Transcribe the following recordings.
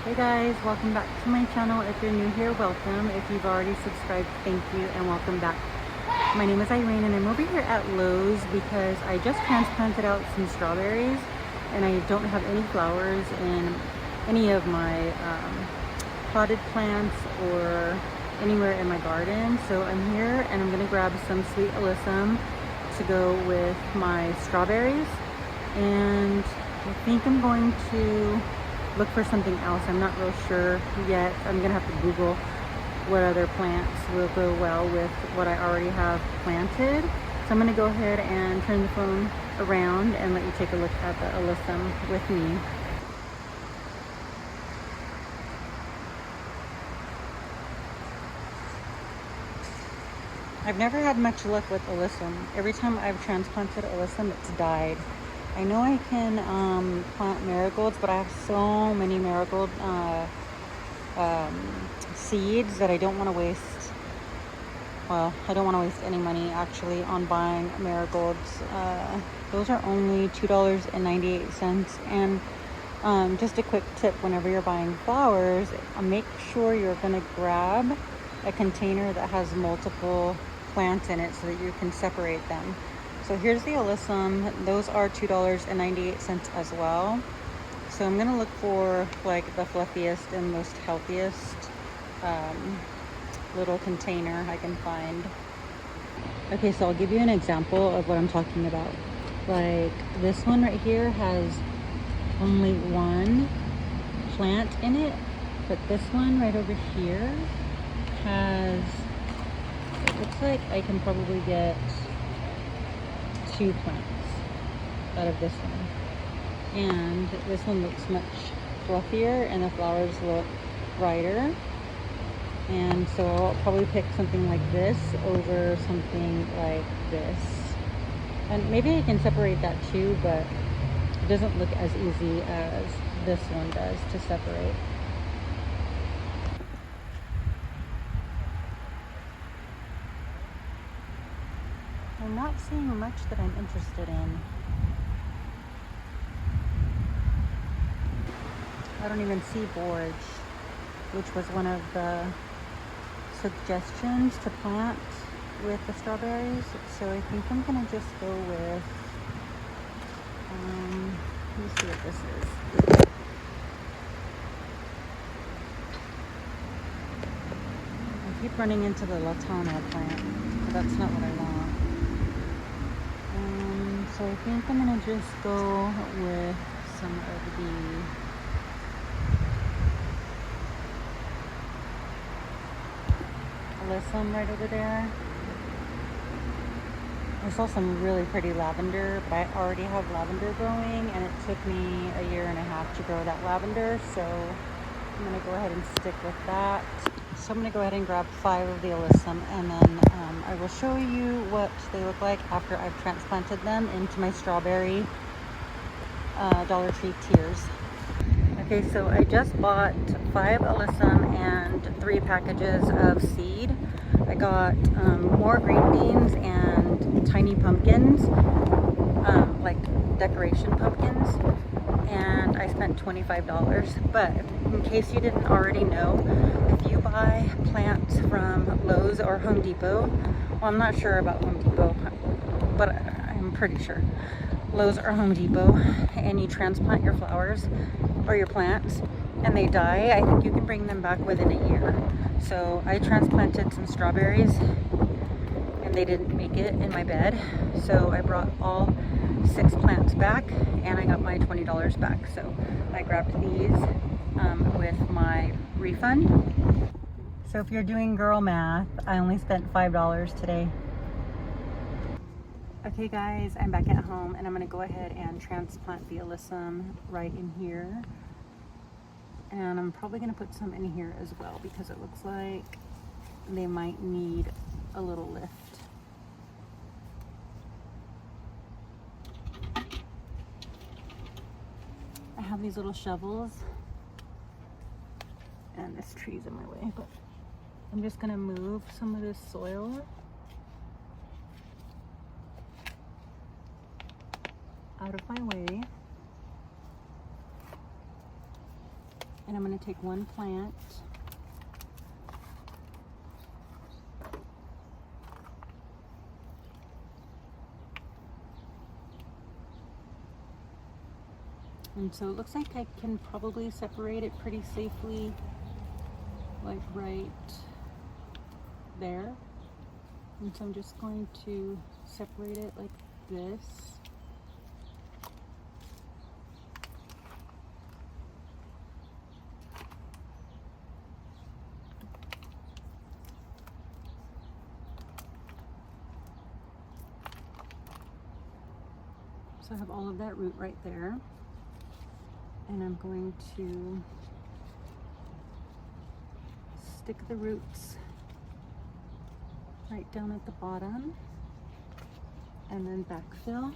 Hey guys, welcome back to my channel. If you're new here, welcome. If you've already subscribed, thank you and welcome back. My name is Irene and I'm over here at Lowe's because I just transplanted out some strawberries and I don't have any flowers in any of my potted plants or anywhere in my garden. So I'm here and I'm gonna grab some sweet alyssum to go with my strawberries, and I think I'm going to look for something else. I'm not real sure yet. I'm gonna have to Google what other plants will go well with what I already have planted. So I'm gonna go ahead and turn the phone around and let you take a look at the alyssum with me. I've never had much luck with alyssum. Every time I've transplanted alyssum, it's died. I know I can plant marigolds, but I have so many marigold seeds that I don't want to waste. Well, I don't want to waste any money actually on buying marigolds. Those are only $2.98. And just a quick tip, whenever you're buying flowers, make sure you're going to grab a container that has multiple plants in it so that you can separate them. So here's the alyssum. Those are $2.98 as well. So I'm gonna look for like the fluffiest and most healthiest little container I can find. Okay, so I'll give you an example of what I'm talking about. Like this one right here has only one plant in it, but this one right over here has, it looks like I can probably get 2 plants out of this one, and this one looks much fluffier and the flowers look brighter, and so I'll probably pick something like this over something like this. And maybe I can separate that too, but it doesn't look as easy as this one does to separate. I'm not seeing much that I'm interested in. I don't even see borage, which was one of the suggestions to plant with the strawberries. So I think I'm gonna just go with, let me see what this is. I keep running into the latano plant, but that's not what I want. So I think I'm gonna just go with some of the alyssum right over there. I saw some really pretty lavender, but I already have lavender growing and it took me a year and a half to grow that lavender, so I'm gonna go ahead and stick with that. So I'm gonna go ahead and grab 5 of the alyssum, and then I will show you what they look like after I've transplanted them into my strawberry Dollar Tree tiers. Okay, so I just bought 5 alyssum and 3 packages of seed. I got more green beans and tiny pumpkins, like decoration pumpkins, and I spent $25. But in case you didn't already know, if you buy plants from Lowe's or Home Depot, well, I'm not sure about Home Depot, but I'm pretty sure Lowe's or Home Depot, and you transplant your flowers or your plants and they die, I think you can bring them back within a year. So I transplanted some strawberries and they didn't make it in my bed, so I brought all 6 plants back and I got my $20 back. So I grabbed these with my refund. So if you're doing girl math, I only spent $5 today. Okay guys, I'm back at home and I'm gonna go ahead and transplant the alyssum right in here. And I'm probably gonna put some in here as well because it looks like they might need a little lift. I have these little shovels and this tree's in my way, but I'm just gonna move some of this soil out of my way. And I'm going to take one plant. And so it looks like I can probably separate it pretty safely, like right there. And so I'm just going to separate it like this. So I have all of that root right there. And I'm going to stick the roots right down at the bottom and then backfill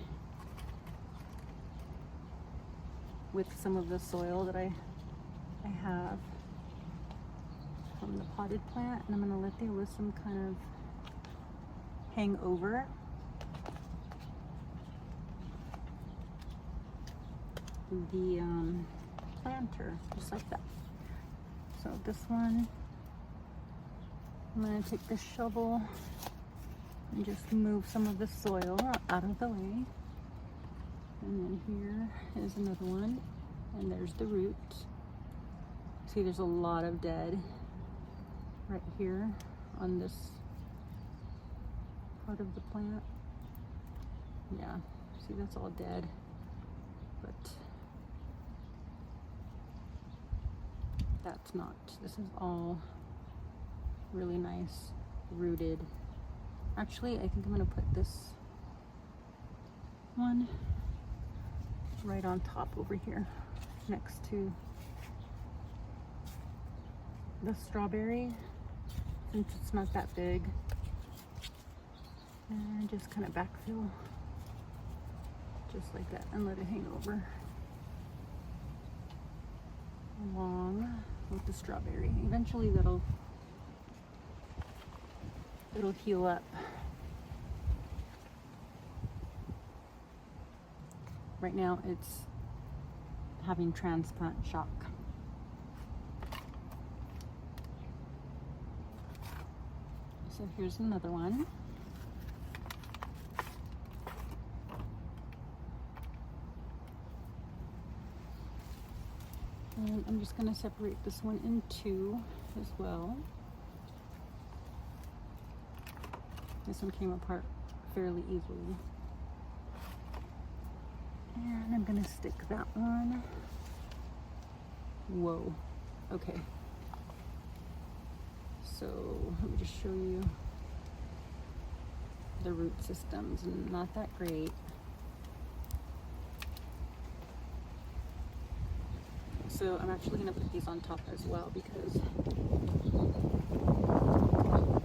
with some of the soil that I have from the potted plant, and I'm going to let the alyssum kind of hang over. The planter, just like that. So this one, I'm going to take the shovel and just move some of the soil out of the way. And then here is another one, and there's the root. See, there's a lot of dead right here on this part of the plant. Yeah, see, that's all dead, but that's not. This is all really nice rooted. Actually, I think I'm gonna put this one right on top over here next to the strawberry, since it's not that big, and just kind of backfill just like that and let it hang over along with the strawberry. Eventually it'll heal up. Right now it's having transplant shock. So here's another one. And I'm just going to separate this one in two as well. This one came apart fairly easily. And I'm going to stick that one. Whoa. Okay. So let me just show you the root systems. Not that great. So I'm actually going to put these on top as well because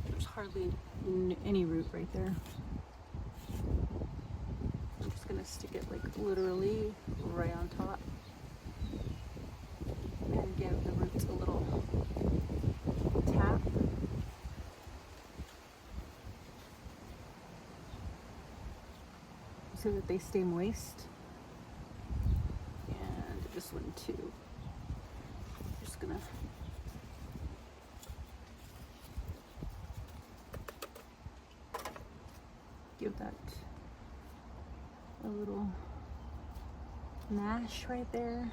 there's hardly any root right there. I'm just going to stick it like literally right on top and give the roots a little tap. So that they stay moist. And this one too. Just gonna give that a little mash right there.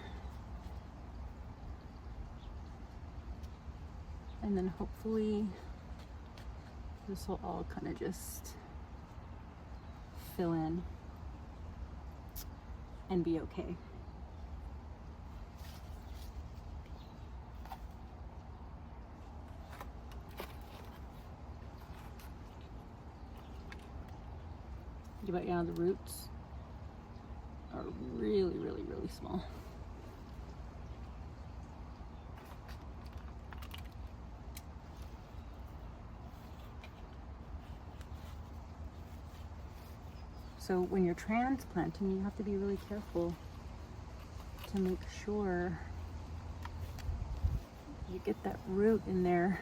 And then hopefully this will all kind of just fill in and be okay. But yeah, the roots are really, really, really small. So when you're transplanting, you have to be really careful to make sure you get that root in there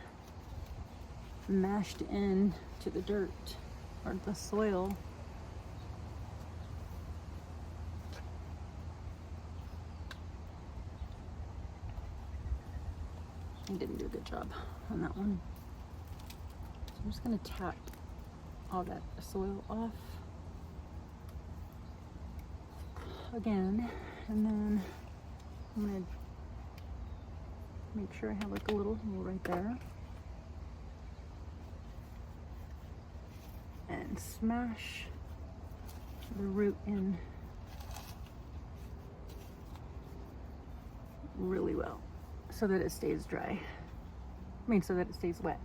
mashed in to the dirt or the soil. I didn't do a good job on that one. So I'm just gonna tap all that soil off again, and then I'm gonna make sure I have like a little hole right there, and smash the root in really well so that it stays dry. So that it stays wet.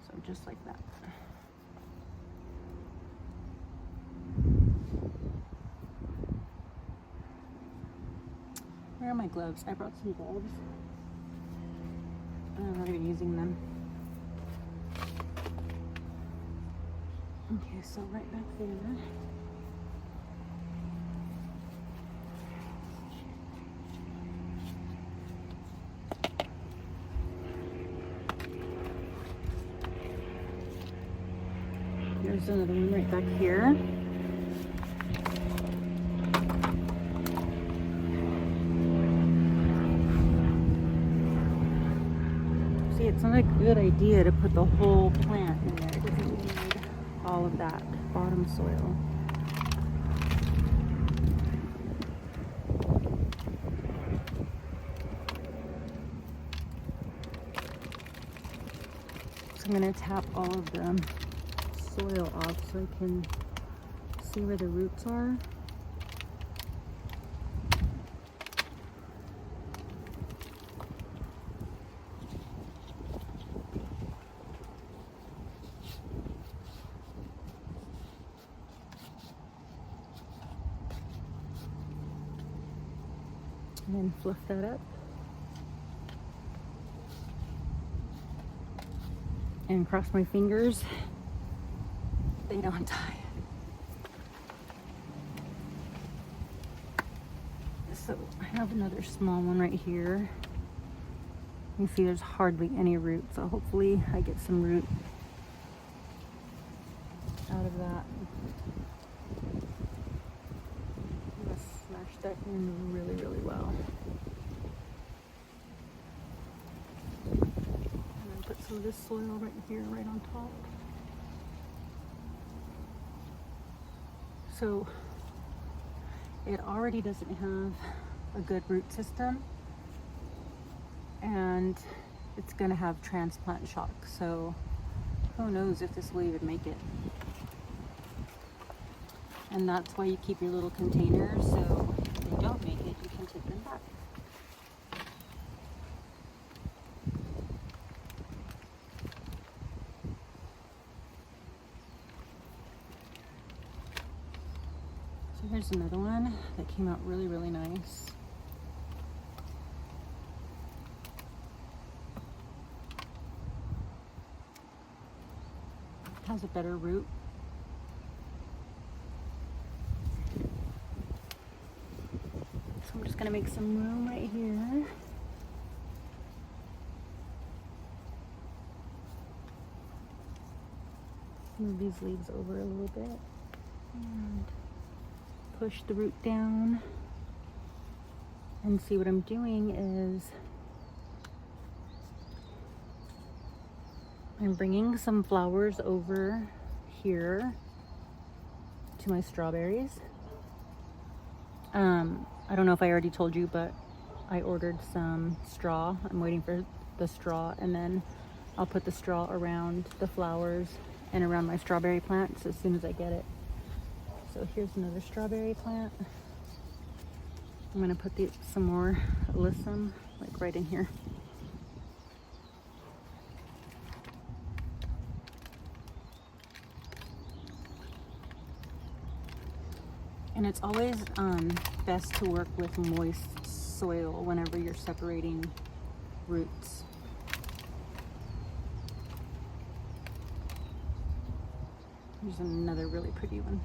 So just like that. Where are my gloves? I brought some gloves. I'm not even using them. Okay, so right back there. There's another one right back here. See, it's not a good idea to put the whole plant in there. It doesn't need all of that bottom soil. So I'm going to tap all of the soil off so I can see where the roots are. And then fluff that up. And cross my fingers they don't die. So I have another small one right here. You see there's hardly any root, so hopefully I get some root out of that. I'm gonna smash that in really, really well. And then put some of this soil right here, right on top. So it already doesn't have a good root system, and it's gonna have transplant shock. So who knows if this will even make it. And that's why you keep your little containers, so if they don't make it, you can take them back. So here's another one that came out really, really nice. It has a better root. So I'm just gonna make some room right here. Move these leaves over a little bit and push the root down. And see, what I'm doing is I'm bringing some flowers over here to my strawberries. I don't know if I already told you, but I ordered some straw. I'm waiting for the straw, and then I'll put the straw around the flowers and around my strawberry plants as soon as I get it. So here's another strawberry plant. I'm gonna put some more alyssum like right in here. And it's always best to work with moist soil whenever you're separating roots. Here's another really pretty one.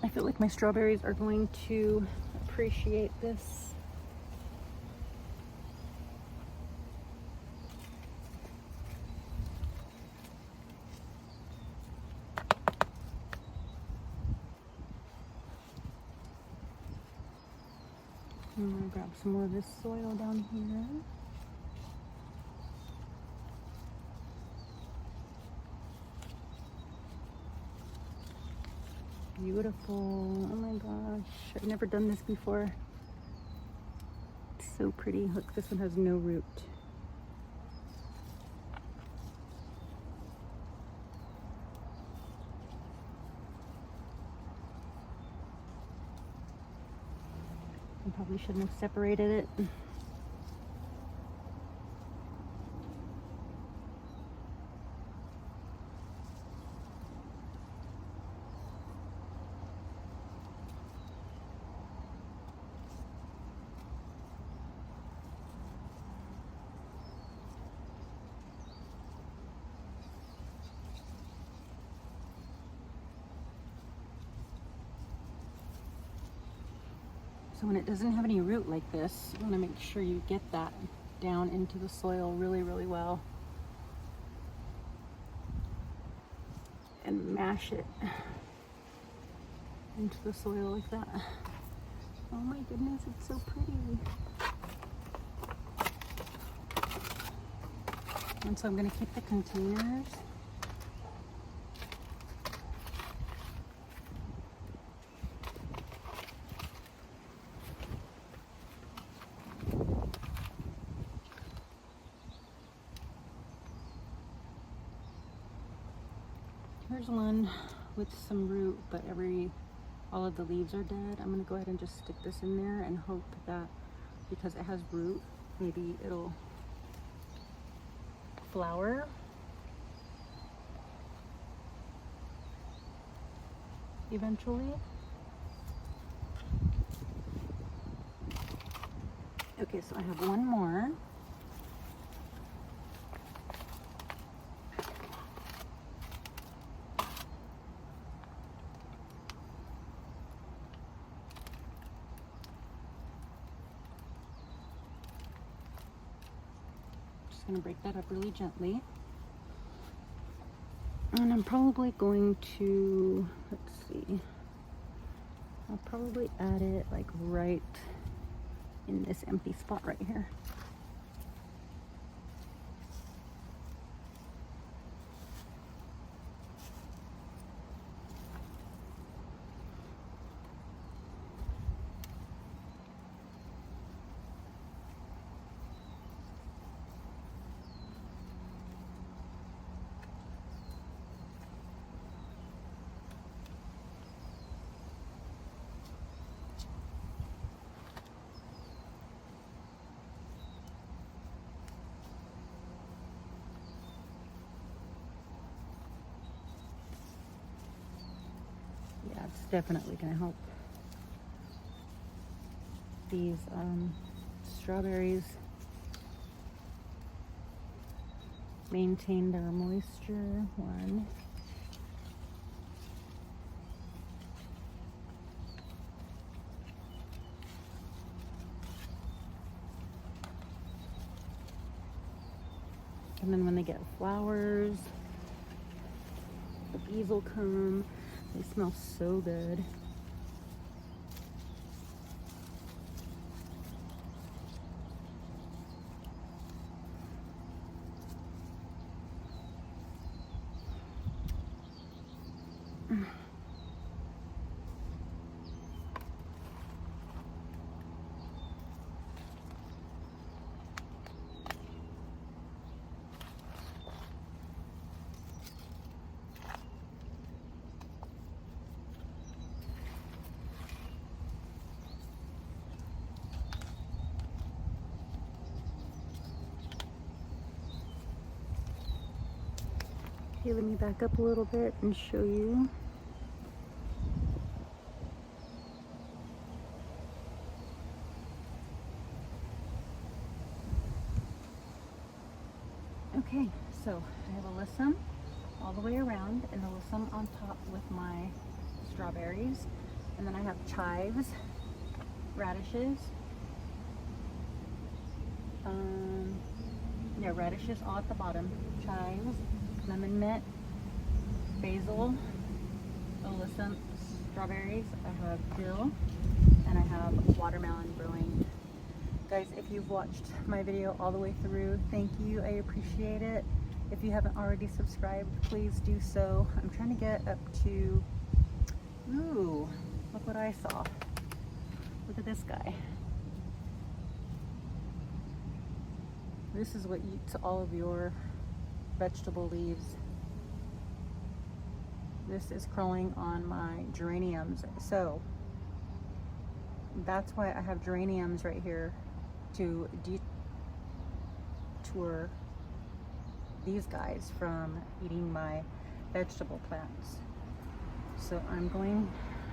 I feel like my strawberries are going to appreciate this. I'm gonna grab some more of this soil down here. Beautiful. Oh my gosh, I've never done this before. It's so pretty. Look, this one has no root. I probably shouldn't have separated it. So when it doesn't have any root like this, you want to make sure you get that down into the soil really, really well. And mash it into the soil like that. Oh my goodness, it's so pretty. And so I'm going to keep the containers. Here's one with some root, but all of the leaves are dead. I'm gonna go ahead and just stick this in there and hope that because it has root, maybe it'll flower. Eventually. Okay, so I have one more. Going to break that up really gently, and I'm probably going to, let's see, I'll probably add it like right in this empty spot right here. Yeah, it's definitely going to help these strawberries maintain their moisture. One. And then when they get flowers, the bees will come. They smell so good. Okay, let me back up a little bit and show you. Okay, so I have alyssum all the way around and alyssum on top with my strawberries. And then I have chives, radishes, radishes all at the bottom, chives, lemon mint, basil, alyssum, strawberries. I have dill, and I have watermelon growing Guys, if you've watched my video all the way through, thank you. I appreciate it. If you haven't already subscribed, please do so. I'm trying to get up to, ooh, look what I saw. Look at this guy. This is what eats all of your vegetable leaves. This is crawling on my geraniums. So that's why I have geraniums right here, to detour these guys from eating my vegetable plants. So I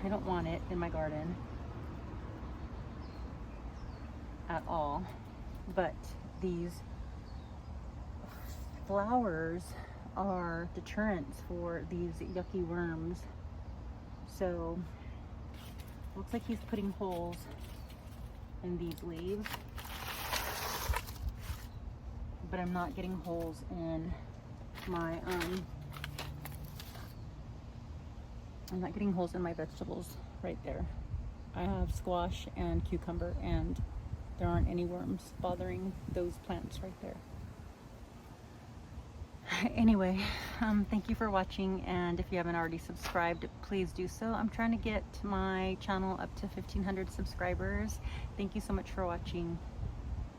don't want it in my garden at all, but these flowers are deterrents for these yucky worms. So looks like he's putting holes in these leaves, but I'm not getting holes in my I'm not getting holes in my vegetables right there. I have squash and cucumber, and there aren't any worms bothering those plants right there. Anyway, thank you for watching, and if you haven't already subscribed, please do so. I'm trying to get my channel up to 1,500 subscribers. Thank you so much for watching.